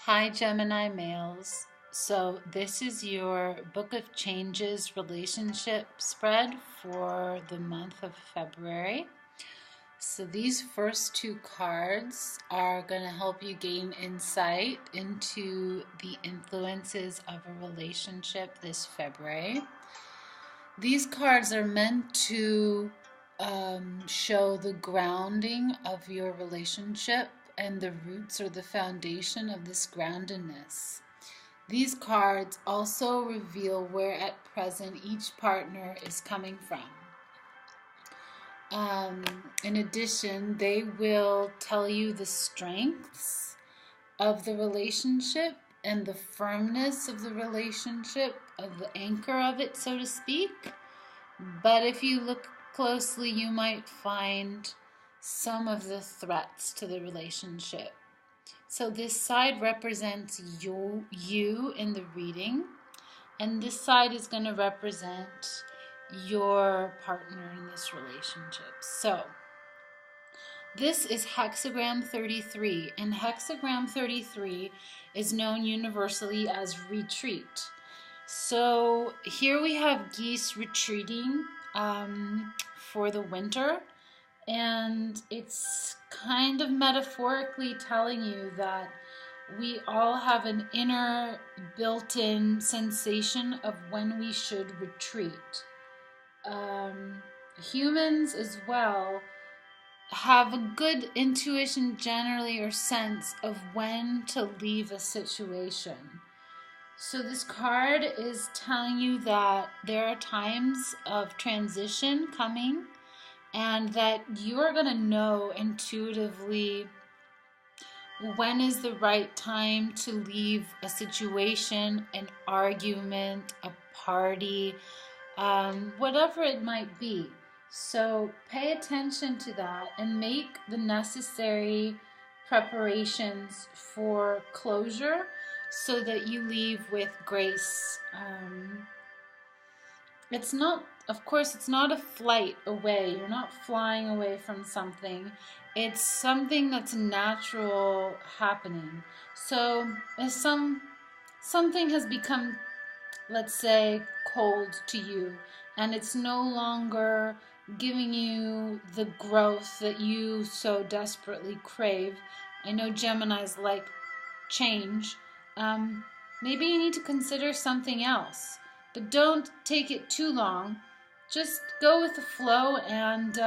Hi, Gemini males. So, this is your Book of Changes relationship spread for the month of February. So, these first two cards are going to help you gain insight into the influences of a relationship this February. These cards are meant to show the grounding of your relationship and the roots or the foundation of this groundedness. These cards also reveal where at present each partner is coming from. In addition, they will tell you the strengths of the relationship and the firmness of the relationship, of the anchor of it, so to speak. But if you look closely, you might find some of the threats to the relationship. So this side represents you in the reading, and this side is going to represent your partner in this relationship. So this is hexagram 33, and hexagram 33 is known universally as retreat. So here we have geese retreating for the winter, and it's kind of metaphorically telling you that we all have an inner built-in sensation of when we should retreat. Humans as well have a good intuition generally or sense of when to leave a situation. So this card is telling you that there are times of transition coming, and that you are going to know intuitively when is the right time to leave a situation, an argument, a party, whatever it might be. So pay attention to that and make the necessary preparations for closure so that you leave with grace. It's not, of course, it's not a flight away. You're not flying away from something. It's something that's natural happening. So if something has become, let's say, cold to you, and it's no longer giving you the growth that you so desperately crave. I know Geminis like change. Maybe you need to consider something else, but don't take it too long. Just go with the flow and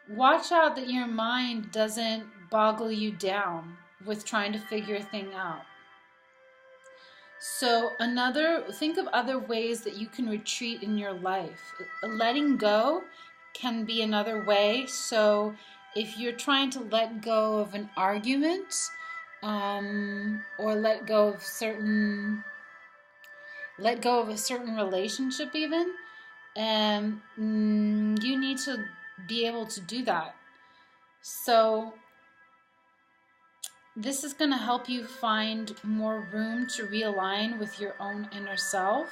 watch out that your mind doesn't boggle you down with trying to figure a thing out. So think of other ways that you can retreat in your life. Letting go can be another way. So if you're trying to let go of an argument, or let go of a certain relationship even, you need to be able to do that. So this is going to help you find more room to realign with your own inner self,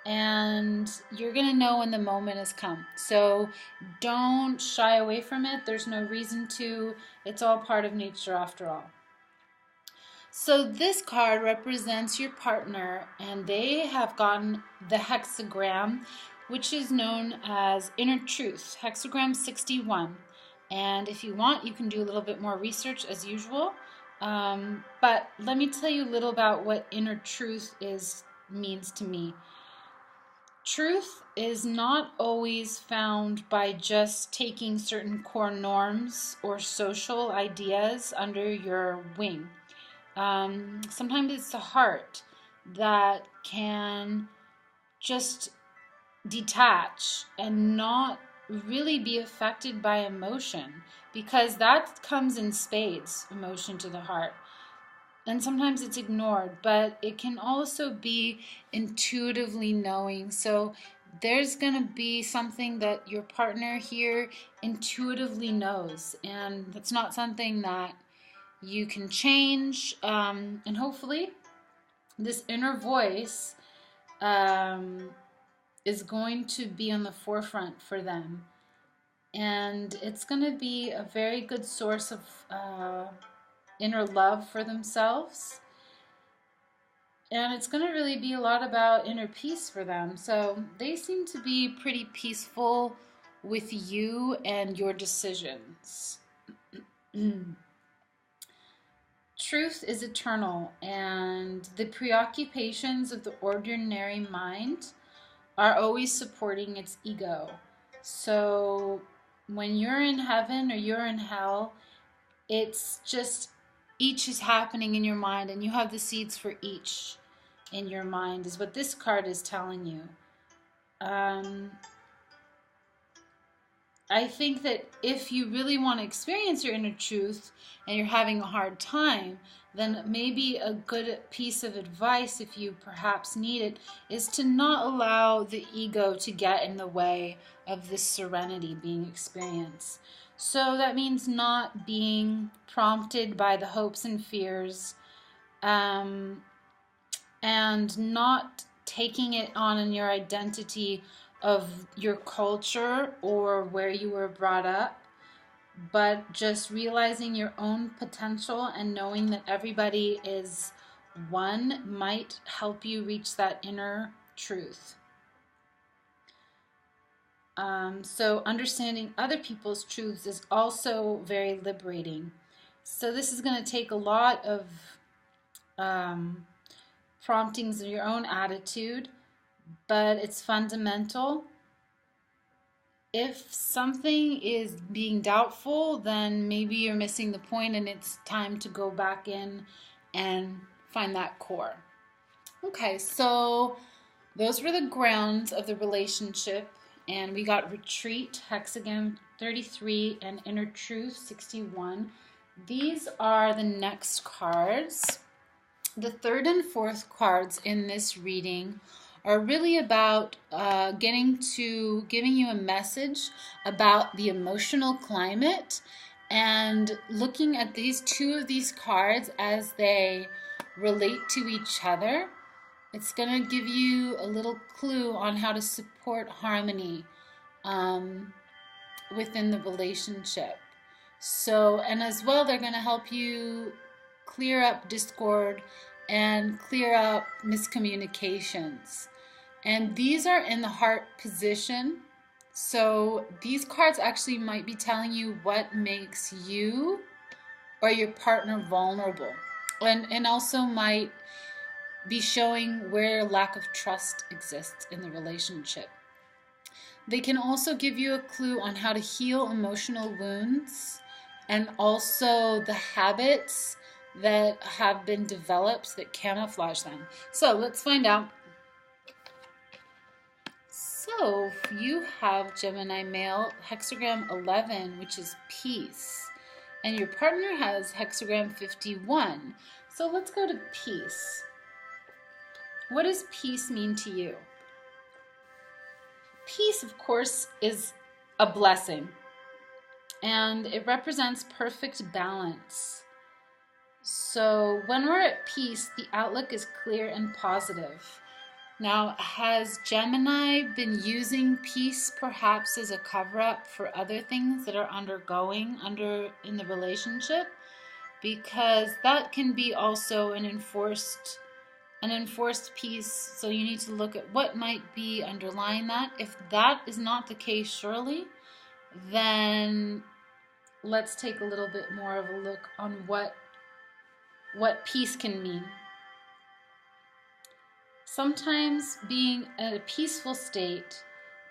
and you're going to know when the moment has come. So don't shy away from it. There's no reason to. It's all part of nature after all. So this card represents your partner, and they have gotten the hexagram, which is known as Inner Truth, hexagram 61. And if you want, you can do a little bit more research as usual. But let me tell you a little about what inner truth means to me. Truth is not always found by just taking certain core norms or social ideas under your wing. Sometimes it's the heart that can just detach and not really be affected by emotion, because that comes in spades, emotion to the heart. And sometimes it's ignored, but it can also be intuitively knowing. So there's going to be something that your partner here intuitively knows, and that's not something that you can change, and hopefully this inner voice is going to be on the forefront for them, and it's going to be a very good source of inner love for themselves. And it's going to really be a lot about inner peace for them. So they seem to be pretty peaceful with you and your decisions. Truth is eternal, and the preoccupations of the ordinary mind are always supporting its ego. So when you're in heaven or you're in hell, it's just each is happening in your mind, and you have the seeds for each in your mind, is what this card is telling you. I think that if you really want to experience your inner truth and you're having a hard time, then maybe a good piece of advice, if you perhaps need it, is to not allow the ego to get in the way of this serenity being experienced. So that means not being prompted by the hopes and fears, and not taking it on in your identity of your culture or where you were brought up, but just realizing your own potential and knowing that everybody is one might help you reach that inner truth. So understanding other people's truths is also very liberating. So this is going to take a lot of promptings of your own attitude, but it's fundamental. If something is being doubtful, then maybe you're missing the point and it's time to go back in and find that core. Okay, so those were the grounds of the relationship, and we got retreat, hexagon 33, and inner truth 61. These are the next cards. The third and fourth cards in this reading are really about giving you a message about the emotional climate, and looking at these two of these cards as they relate to each other. It's going to give you a little clue on how to support harmony within the relationship. So, and as well, they're going to help you clear up discord and clear up miscommunications. And these are in the heart position. So these cards actually might be telling you what makes you or your partner vulnerable, and also might be showing where lack of trust exists in the relationship. They can also give you a clue on how to heal emotional wounds and also the habits that have been developed that camouflage them. So let's find out. So you have Gemini male hexagram 11, which is peace, and your partner has hexagram 51. So let's go to peace. What does peace mean to you? Peace, of course, is a blessing, and it represents perfect balance. So when we're at peace, the outlook is clear and positive. Now, has Gemini been using peace perhaps as a cover-up for other things that are undergoing in the relationship? Because that can be also an enforced peace, so you need to look at what might be underlying that. If that is not the case, surely, then let's take a little bit more of a look on what peace can mean. Sometimes being at a peaceful state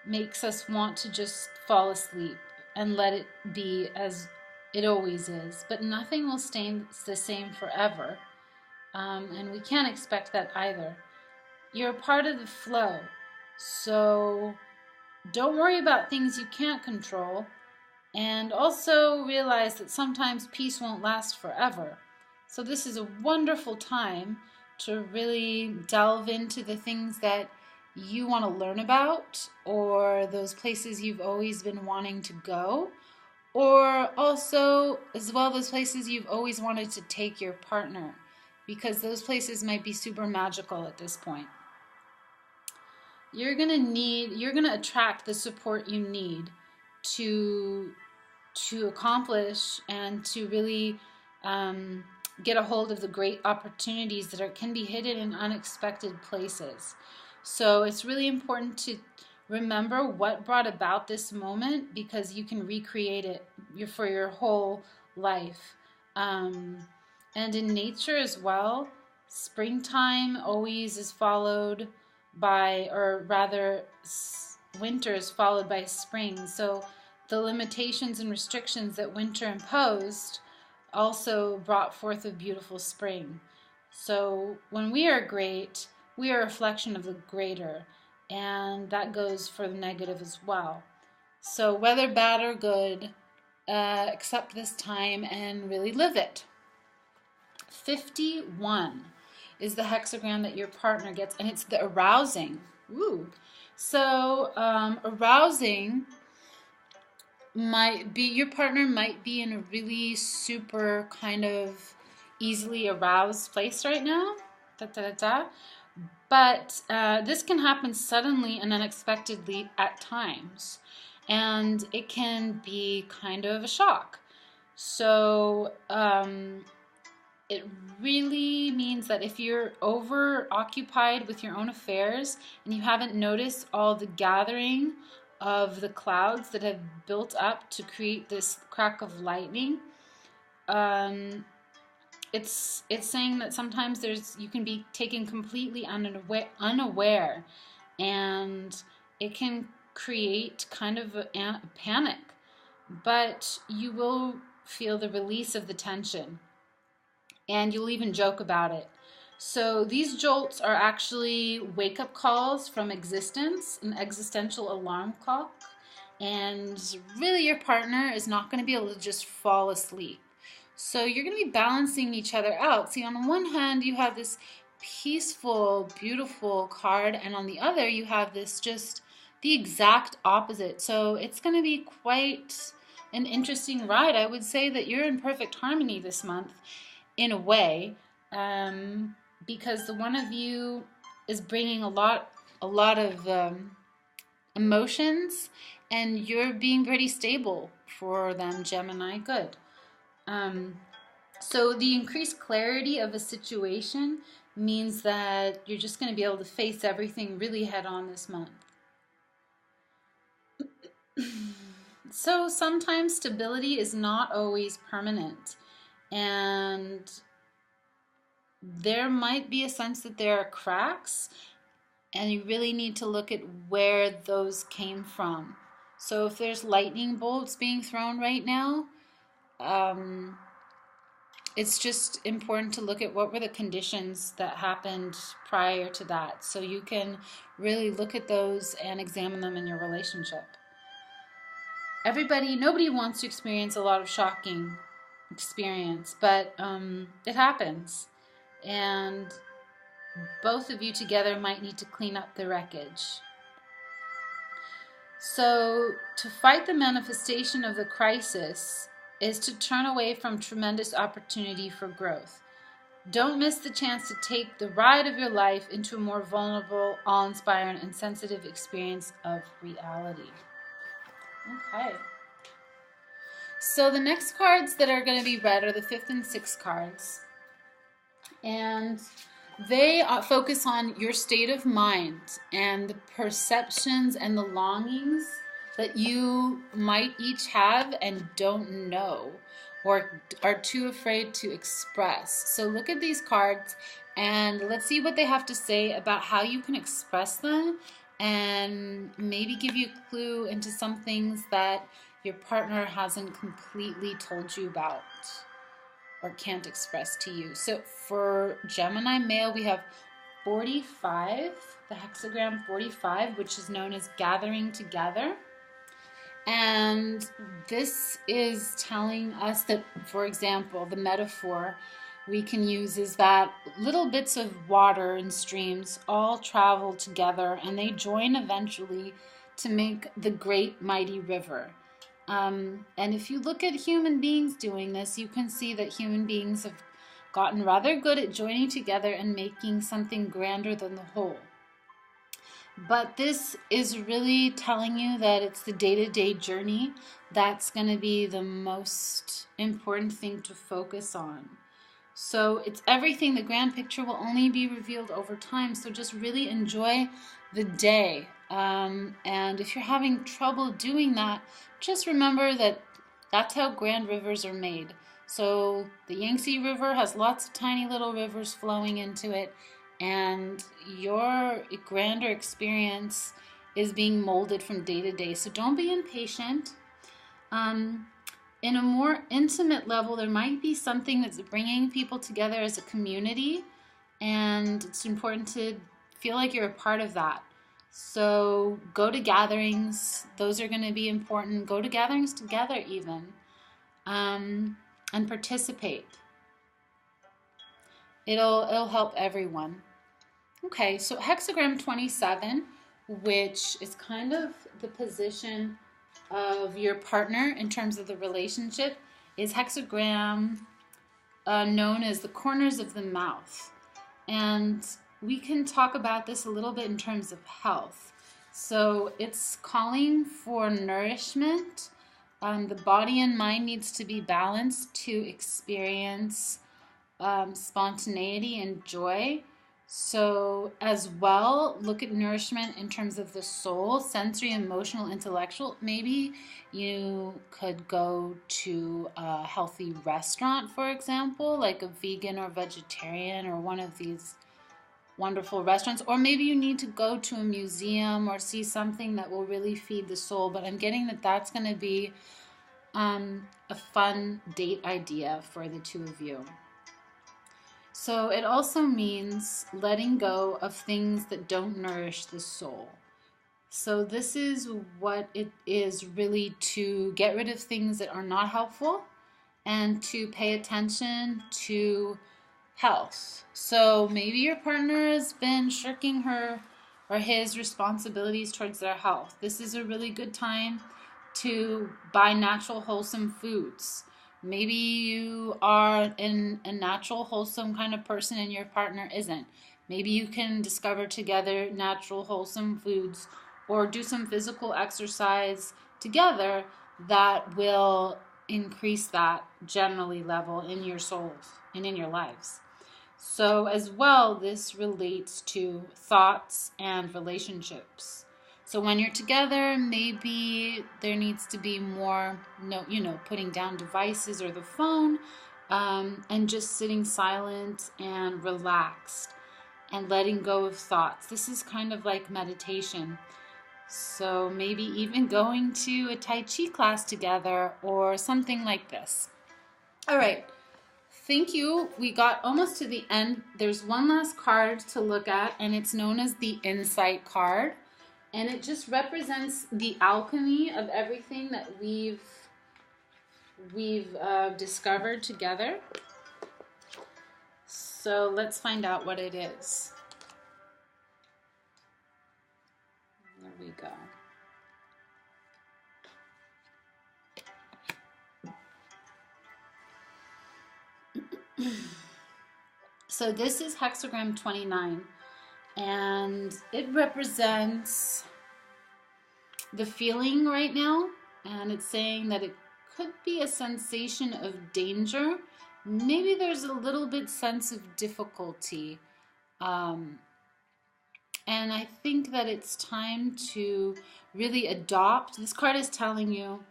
makes us want to just fall asleep and let it be as it always is, but nothing will stay the same forever. And we can't expect that either. You're a part of the flow, so don't worry about things you can't control, and also realize that sometimes peace won't last forever. So this is a wonderful time to really delve into the things that you want to learn about, or those places you've always been wanting to go, or also as well those places you've always wanted to take your partner, because those places might be super magical at this point. You're gonna attract the support you need to accomplish and to really get a hold of the great opportunities that can be hidden in unexpected places. So it's really important to remember what brought about this moment, because you can recreate it for your whole life. And in nature as well, springtime always is followed by, or rather, winter is followed by spring. So the limitations and restrictions that winter imposed also brought forth a beautiful spring. So when we are great, we are a reflection of the greater, and that goes for the negative as well. So whether bad or good, accept this time and really live it. 51 is the hexagram that your partner gets, and it's the arousing. Ooh. So arousing might be, your partner might be in a really super kind of easily aroused place right now. But this can happen suddenly and unexpectedly at times, and it can be kind of a shock. So it really means that if you're over occupied with your own affairs and you haven't noticed all the gathering of the clouds that have built up to create this crack of lightning, it's saying that sometimes you can be taken completely unaware, and it can create kind of a panic, but you will feel the release of the tension, and you'll even joke about it. So these jolts are actually wake-up calls from existence, an existential alarm clock, and really your partner is not going to be able to just fall asleep. So you're going to be balancing each other out. See, on the one hand, you have this peaceful, beautiful card, and on the other, you have this just the exact opposite. So it's going to be quite an interesting ride. I would say that you're in perfect harmony this month, in a way, because the one of you is bringing a lot of emotions, and you're being pretty stable for them, Gemini. Good. So the increased clarity of a situation means that you're just going to be able to face everything really head on this month. So sometimes stability is not always permanent, and there might be a sense that there are cracks, and you really need to look at where those came from. So if there's lightning bolts being thrown right now, it's just important to look at what were the conditions that happened prior to that, so you can really look at those and examine them in your relationship. Nobody wants to experience a lot of shocking experience, but it happens, and both of you together might need to clean up the wreckage. So to fight the manifestation of the crisis is to turn away from tremendous opportunity for growth. Don't miss the chance to take the ride of your life into a more vulnerable, awe-inspiring, and sensitive experience of reality. Okay. So the next cards that are going to be read are the 5th and 6th cards. And they focus on your state of mind and the perceptions and the longings that you might each have and don't know, or are too afraid to express. So look at these cards and let's see what they have to say about how you can express them, and maybe give you a clue into some things that your partner hasn't completely told you about or can't express to you. So for Gemini male, we have 45, the hexagram 45, which is known as gathering together. And this is telling us that, for example, the metaphor we can use is that little bits of water and streams all travel together, and they join eventually to make the great mighty river. And if you look at human beings doing this, you can see that human beings have gotten rather good at joining together and making something grander than the whole. But this is really telling you that it's the day-to-day journey that's going to be the most important thing to focus on. So it's everything. The grand picture will only be revealed over time. So just really enjoy the day. And if you're having trouble doing that, just remember that that's how grand rivers are made. So the Yangtze River has lots of tiny little rivers flowing into it, and your grander experience is being molded from day to day. So don't be impatient. In a more intimate level, there might be something that's bringing people together as a community, and it's important to feel like you're a part of that. So go to gatherings. Those are going to be important. Go to gatherings together even, and participate. It'll help everyone. Okay, so hexagram 27, which is kind of the position of your partner in terms of the relationship, is hexagram known as the corners of the mouth. And we can talk about this a little bit in terms of health. So it's calling for nourishment. The body and mind needs to be balanced to experience spontaneity and joy. So as well, look at nourishment in terms of the soul, sensory, emotional, intellectual. Maybe you could go to a healthy restaurant, for example, like a vegan or vegetarian or one of these wonderful restaurants. Or maybe you need to go to a museum or see something that will really feed the soul. But I'm getting that that's going to be a fun date idea for the two of you. So it also means letting go of things that don't nourish the soul. So this is what it is really, to get rid of things that are not helpful and to pay attention to health. So maybe your partner has been shirking her or his responsibilities towards their health. This is a really good time to buy natural, wholesome foods. Maybe you are a natural, wholesome kind of person and your partner isn't. Maybe you can discover together natural, wholesome foods or do some physical exercise together that will increase that generally level in your souls and in your lives. So as well, this relates to thoughts and relationships. So when you're together, maybe there needs to be more, putting down devices or the phone, and just sitting silent and relaxed and letting go of thoughts. This is kind of like meditation. So maybe even going to a Tai Chi class together or something like this. All right. Thank you. We got almost to the end. There's one last card to look at, and it's known as the Insight card. And it just represents the alchemy of everything that we've discovered together. So let's find out what it is. There we go. So this is hexagram 29. And it represents the feeling right now, and it's saying that it could be a sensation of danger. Maybe there's a little bit sense of difficulty, and I think that it's time to really adopt. This card is telling you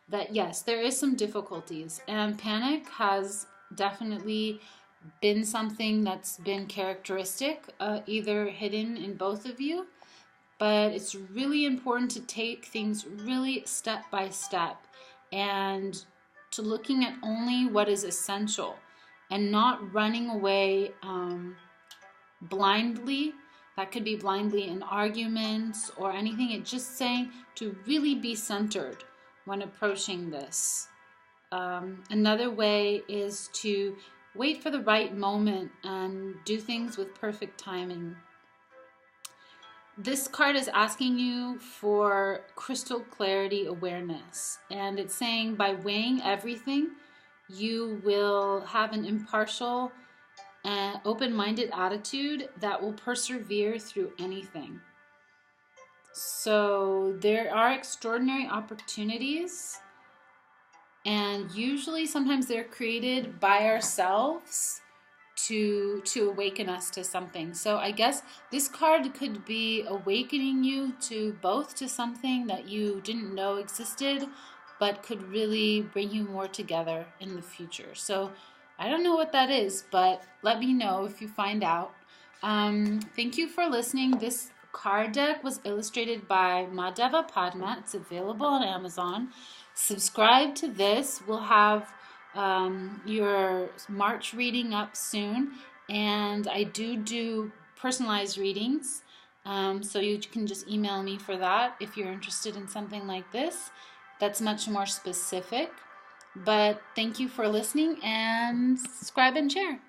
that yes, there is some difficulties, and panic has definitely been something that's been characteristic, either hidden in both of you, but it's really important to take things really step by step and to looking at only what is essential and not running away blindly. That could be blindly in arguments or anything. It's just saying to really be centered when approaching this. Another way is to wait for the right moment and do things with perfect timing. This card is asking you for crystal clarity awareness, and it's saying by weighing everything, you will have an impartial and open-minded attitude that will persevere through anything. So there are extraordinary opportunities, and usually sometimes they're created by ourselves to awaken us to something. So I guess this card could be awakening you to something that you didn't know existed, but could really bring you more together in the future. So I don't know what that is, but let me know if you find out. Thank you for listening. This card deck was illustrated by Madhava Padma. It's available on Amazon. Subscribe to this. We'll have your March reading up soon, and I do personalized readings, so you can just email me for that if you're interested in something like this that's much more specific. But thank you for listening, and subscribe and share.